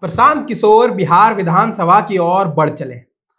प्रशांत किशोर बिहार विधानसभा की ओर बढ़ चले।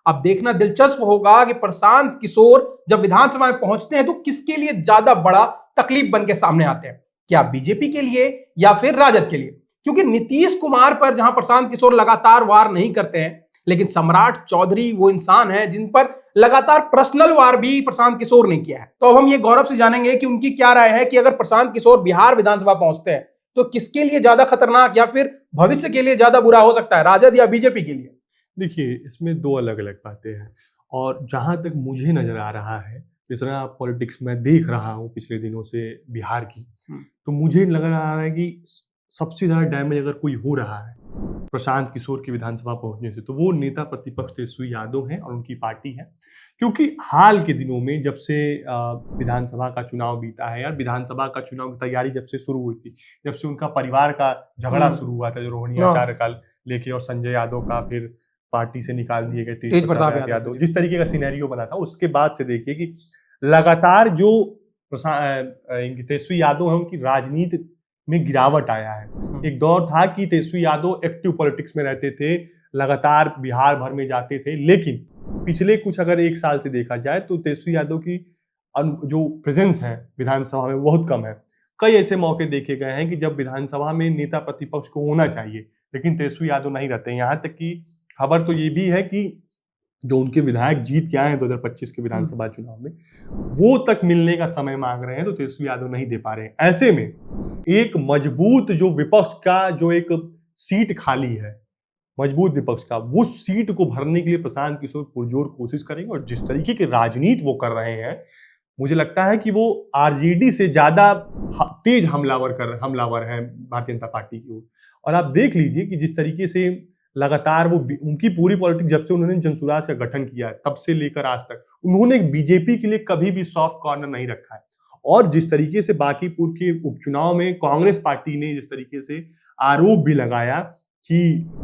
अब देखना दिलचस्प होगा कि प्रशांत किशोर जब विधानसभा में पहुंचते हैं तो किसके लिए ज्यादा बड़ा तकलीफ बन के सामने आते हैं, क्या बीजेपी के लिए या फिर राजद के लिए। क्योंकि नीतीश कुमार पर जहां प्रशांत किशोर लगातार वार नहीं करते हैं, लेकिन सम्राट चौधरी वो इंसान है जिन पर लगातार पर्सनल वार भी प्रशांत किशोर ने किया है। तो अब हम ये गौरव से जानेंगे कि उनकी क्या राय है कि अगर प्रशांत किशोर बिहार विधानसभा पहुंचते हैं तो किसके लिए ज्यादा खतरनाक या फिर भविष्य के लिए ज्यादा बुरा हो सकता है, राजद या बीजेपी के लिए। देखिए, इसमें दो अलग अलग बातें हैं। और जहाँ तक मुझे नज़र आ रहा है, जिस तरह पॉलिटिक्स मैं देख रहा हूँ पिछले दिनों से बिहार की, तो मुझे लग रहा है कि सबसे ज़्यादा डैमेज अगर कोई हो रहा है प्रशांत किशोर की विधानसभा पहुंचने से, तो वो नेता प्रतिपक्ष तेजस्वी यादव हैं और उनकी पार्टी है। क्योंकि हाल के दिनों में जब से विधानसभा का चुनाव बीता है, या विधानसभा का चुनाव की तैयारी जब से शुरू हुई थी, जब से उनका परिवार का झगड़ा शुरू हुआ था, जो रोहिणी आचार्य का लेके और संजय यादव का फिर पार्टी से निकाल दिए गए तेज प्रताप यादव, जिस तरीके का सिनेरियो बना था, उसके बाद से देखिए कि लगातार जो तेजस्वी यादव है उनकी राजनीति में गिरावट आया है। एक दौर था कि तेजस्वी यादव एक्टिव पॉलिटिक्स में रहते थे, लगातार बिहार भर में जाते थे, लेकिन पिछले कुछ अगर एक साल से देखा जाए तो तेजस्वी यादव की जो प्रेजेंस है विधानसभा में बहुत कम है। कई ऐसे मौके देखे गए हैं कि जब विधानसभा में नेता प्रतिपक्ष को होना चाहिए लेकिन तेजस्वी यादव नहीं रहते। यहाँ तक कि खबर तो ये भी है कि जो उनके विधायक जीत के आए हैं 2025 के विधानसभा चुनाव में, वो तक मिलने का समय मांग रहे हैं, तो तेजस्वी यादव नहीं दे पा रहे हैं। ऐसे में एक मजबूत जो विपक्ष का जो एक सीट खाली है, मजबूत विपक्ष का, वो सीट को भरने के लिए प्रशांत किशोर पुरजोर कोशिश करेंगे। और जिस तरीके की राजनीति वो कर रहे हैं, मुझे लगता है कि वो आरजेडी से ज्यादा तेज हमलावर हैं भारतीय जनता पार्टी की ओर। और आप देख लीजिए कि जिस तरीके से लगातार वो उनकी पूरी पॉलिटिक्स, जब से उन्होंने जनसुराज का गठन किया है तब से लेकर आज तक, उन्होंने बीजेपी के लिए कभी भी सॉफ्ट कॉर्नर नहीं रखा है। और जिस तरीके से बांकीपुर के उपचुनाव में कांग्रेस पार्टी ने जिस तरीके से आरोप भी लगाया कि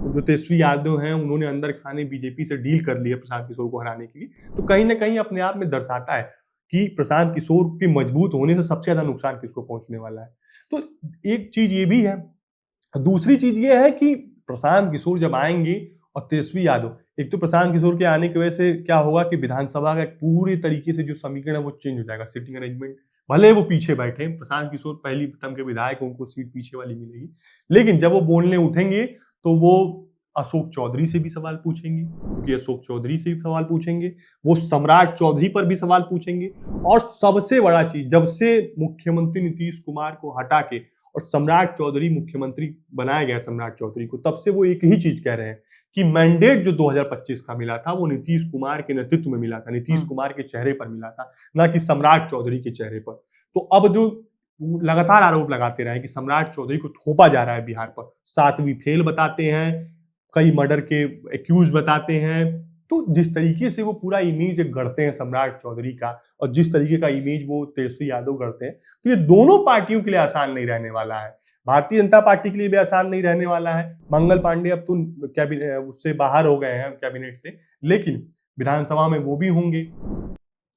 जो तेजस्वी यादव हैं उन्होंने अंदर खाने बीजेपी से डील कर ली है प्रशांत किशोर को हराने के लिए, तो कहीं ना कहीं अपने आप में दर्शाता है कि प्रशांत किशोर के मजबूत होने से सबसे ज्यादा नुकसान किसको पहुंचने वाला है। तो एक चीज ये भी है। दूसरी चीज ये है कि प्रशांत किशोर जब आएंगे और तेजस्वी यादव, एक तो प्रशांत किशोर के आने की वजह से क्या होगा कि विधानसभा का एक पूरे तरीके से जो समीकरण है वो चेंज हो जाएगा, सीटिंग अरेंजमेंट। भले वो पीछे बैठे, प्रशांत किशोर पहली टर्म के विधायक, उनको सीट पीछे वाली मिलेगी, लेकिन जब वो बोलने उठेंगे तो वो अशोक चौधरी से भी सवाल पूछेंगे, क्योंकि अशोक चौधरी से भी सवाल पूछेंगे, वो सम्राट चौधरी पर भी सवाल पूछेंगे। और सबसे बड़ा चीज, जब से मुख्यमंत्री नीतीश कुमार को हटा के और सम्राट चौधरी मुख्यमंत्री बनाया गया सम्राट चौधरी को, तब से वो एक ही चीज कह रहे हैं कि मैंडेट जो 2025 का मिला था वो नीतीश कुमार के नेतृत्व में मिला था, नीतीश कुमार के चेहरे पर मिला था, ना कि सम्राट चौधरी के चेहरे पर। तो अब जो लगातार आरोप लगाते रहे कि सम्राट चौधरी को थोपा जा रहा है बिहार पर, 7वीं फेल बताते हैं, कई मर्डर के एक्यूज बताते हैं, तो जिस तरीके से वो पूरा इमेज गढ़ते हैं सम्राट चौधरी का और जिस तरीके का इमेज वो तेजस्वी यादव गढ़ते हैं, तो ये दोनों पार्टियों के लिए आसान नहीं रहने वाला है। भारतीय जनता पार्टी के लिए भी आसान नहीं रहने वाला है। मंगल पांडे अब तो कैबिनेट उससे बाहर हो गए हैं, कैबिनेट से, लेकिन विधानसभा में वो भी होंगे।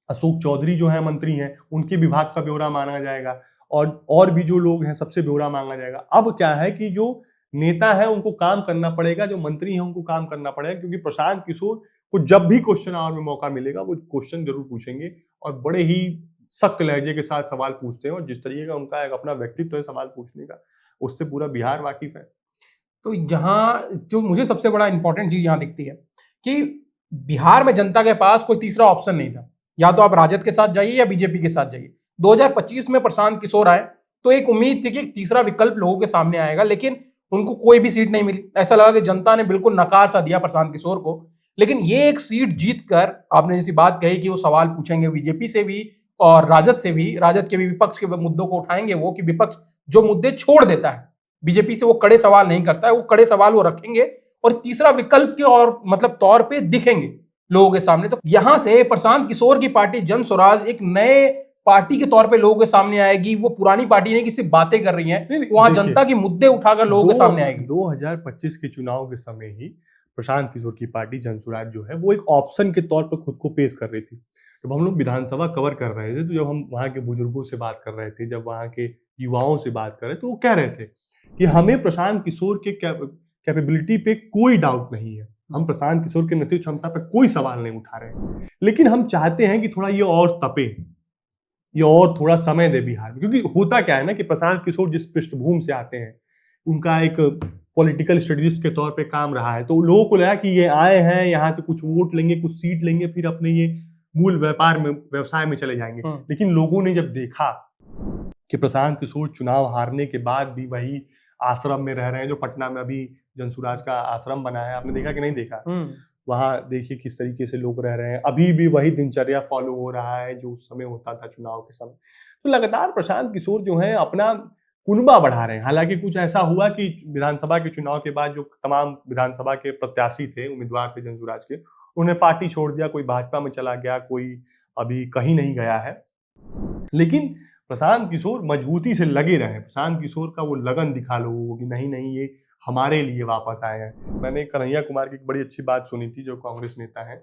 अशोक चौधरी जो है मंत्री हैं, उनके विभाग का ब्यौरा मांगा जाएगा और भी जो लोग हैं सबसे ब्यौरा मांगा जाएगा। अब क्या है कि जो नेता है उनको काम करना पड़ेगा, जो मंत्री हैं उनको काम करना पड़ेगा, क्योंकि प्रशांत किशोर को जब भी क्वेश्चन आवर में मौका मिलेगा वो क्वेश्चन जरूर पूछेंगे और बड़े ही सख्त लहजे के साथ सवाल पूछते हैं। और जिस तरीके का उनका एक अपना व्यक्तित्व है सवाल पूछने का, उससे पूरा बिहार वाकिफ है। तो यहाँ जो मुझे सबसे बड़ा इंपॉर्टेंट चीज यहाँ दिखती है कि बिहार में जनता के पास कोई तीसरा ऑप्शन नहीं था, या तो आप राजद के साथ जाइए या बीजेपी के साथ जाइए। 2025 में प्रशांत किशोर आए तो एक उम्मीद थी कि तीसरा विकल्प लोगों के सामने आएगा, लेकिन उनको कोई भी सीट नहीं मिली। ऐसा लगा कि जनता ने बिल्कुल नकार सा दिया प्रशांत किशोर को। लेकिन ये एक सीट जीत कर, आपने जैसी बात कही कि वो सवाल पूछेंगे बीजेपी से भी और राजद से भी, राजद के भी विपक्ष के मुद्दों को उठाएंगे वो, कि विपक्ष जो मुद्दे छोड़ देता है बीजेपी से वो कड़े सवाल नहीं करता है, वो कड़े सवाल वो रखेंगे और तीसरा विकल्प के और मतलब तौर पे दिखेंगे लोगों के सामने। तो यहां से प्रशांत किशोर की पार्टी जन स्वराज एक नए पार्टी के तौर पे लोगों के सामने आएगी। वो पुरानी पार्टी नहीं कि सिर्फ बातें कर रही है, वहां जनता के मुद्दे उठाकर लोगों के सामने आएगी। 2025 के चुनाव के समय ही प्रशांत किशोर की पार्टी जन स्वराज जो है वो एक ऑप्शन के तौर पर खुद को पेश कर रही थी। जब हम लोग विधानसभा कवर कर रहे थे, तो जब हम वहाँ के बुजुर्गों से बात कर रहे थे, जब वहाँ के युवाओं से बात कर रहे थे, तो वो कह रहे थे कि हमें प्रशांत किशोर के कैपेबिलिटी पे कोई डाउट नहीं है। हम प्रशांत किशोर के नेतृत्व क्षमता पर कोई सवाल नहीं उठा रहे हैं, लेकिन हम चाहते हैं कि थोड़ा ये और तपे, ये और थोड़ा समय दे बिहार में। क्योंकि होता क्या है ना कि प्रशांत किशोर जिस पृष्ठभूमि से आते हैं, उनका एक पॉलिटिकल स्ट्रेटजिस्ट के तौर पे काम रहा है, तो लोगों को लगा कि ये आए हैं, यहाँ से कुछ वोट लेंगे, कुछ सीट लेंगे, फिर अपने ये मूल व्यवसाय में चले जाएंगे। लेकिन लोगों ने जब देखा कि प्रशांत किशोर चुनाव हारने के बाद भी वही आश्रम में रह रहे हैं, जो पटना में अभी जनसुराज का आश्रम बना है, आपने देखा कि नहीं देखा? वहां देखिए किस तरीके से लोग रह रहे हैं, अभी भी वही दिनचर्या फॉलो हो रहा है जो उस समय होता था चुनाव के समय। तो लगातार प्रशांत किशोर जो है अपना कुनबा बढ़ा रहे हैं। हालांकि कुछ ऐसा हुआ कि विधानसभा के चुनाव के बाद जो तमाम विधानसभा के प्रत्याशी थे, उम्मीदवार थे जनसुराज के, उन्हें पार्टी छोड़ दिया, कोई भाजपा में चला गया, कोई अभी कहीं नहीं गया है। लेकिन प्रशांत किशोर मजबूती से लगे रहे। प्रशांत किशोर का वो लगन दिखा लोगों को कि नहीं ये हमारे लिए वापस आए हैं। मैंने कन्हैया कुमार की एक बड़ी अच्छी बात सुनी थी, जो कांग्रेस नेता है,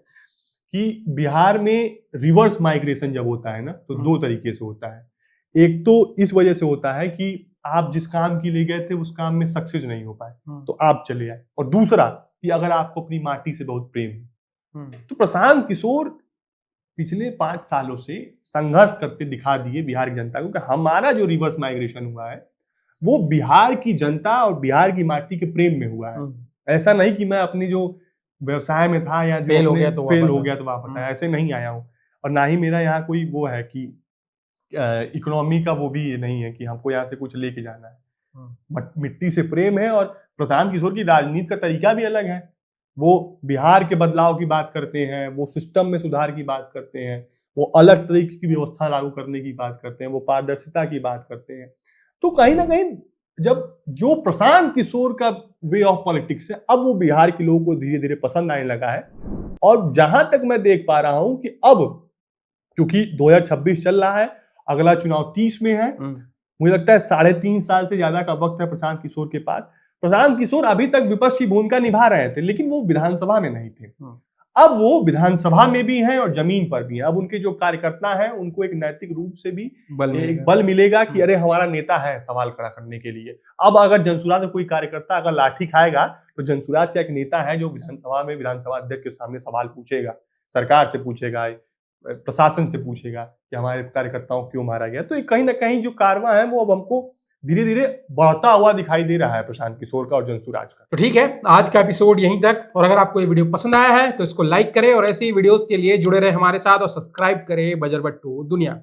कि बिहार में रिवर्स माइग्रेशन जब होता है ना, तो दो तरीके से होता है। एक तो इस वजह से होता है कि आप जिस काम के लिए गए थे उस काम में सक्सेस नहीं हो पाए, तो आप चले आए। और दूसरा कि अगर आपको अपनी माटी से बहुत प्रेम है। तो प्रशांत किशोर पिछले 5 सालों से संघर्ष करते दिखा दिए बिहार की जनता को कि हमारा जो रिवर्स माइग्रेशन हुआ है वो बिहार की जनता और बिहार की माटी के प्रेम में हुआ है। ऐसा नहीं कि मैं अपनी जो व्यवसाय में था या फेल हो गया तो वापस आया, ऐसे नहीं आया हूँ। और ना ही मेरा यहाँ कोई वो है कि इकोनॉमी का वो भी नहीं है कि हमको यहाँ से कुछ लेके जाना है। बट मिट्टी से प्रेम है। और प्रशांत किशोर की राजनीति का तरीका भी अलग है। वो बिहार के बदलाव की बात करते हैं, वो सिस्टम में सुधार की बात करते हैं, वो अलग तरीके की व्यवस्था लागू करने की बात करते हैं, वो पारदर्शिता की बात करते हैं। तो कहीं ना कहीं जब जो प्रशांत किशोर का वे ऑफ पॉलिटिक्स है, अब वो बिहार के लोगों को धीरे धीरे पसंद आने लगा है। और जहां तक मैं देख पा रहा हूं कि अब क्योंकि 2026 चल रहा है, अगला चुनाव 30 में है, मुझे लगता है 3.5 साल से ज्यादा का वक्त है प्रशांत किशोर के पास। प्रशांत किशोर अभी तक विपक्ष की भूमिका निभा रहे थे, लेकिन वो विधानसभा में नहीं थे। अब वो विधानसभा में भी हैं और जमीन पर भी हैं। अब उनके जो कार्यकर्ता हैं उनको एक नैतिक रूप से भी बल मिलेगा कि अरे हमारा नेता है सवाल खड़ा करने के लिए। अब अगर जनसुराज में कोई कार्यकर्ता अगर लाठी खाएगा तो जनसुराज का एक नेता है जो विधानसभा में विधानसभा अध्यक्ष के सामने सवाल पूछेगा, सरकार से पूछेगा, प्रशासन से पूछेगा कि हमारे कार्यकर्ताओं को क्यों मारा गया। तो कहीं ना कहीं जो कारवां है वो अब हमको धीरे धीरे बढ़ता हुआ दिखाई दे रहा है प्रशांत किशोर का और जनसुराज का। तो ठीक है, आज का एपिसोड यहीं तक। और अगर आपको ये वीडियो पसंद आया है तो इसको लाइक करें और ऐसी वीडियोस के लिए जुड़े रहे हमारे साथ और सब्सक्राइब करें बजरबट्टू दुनिया।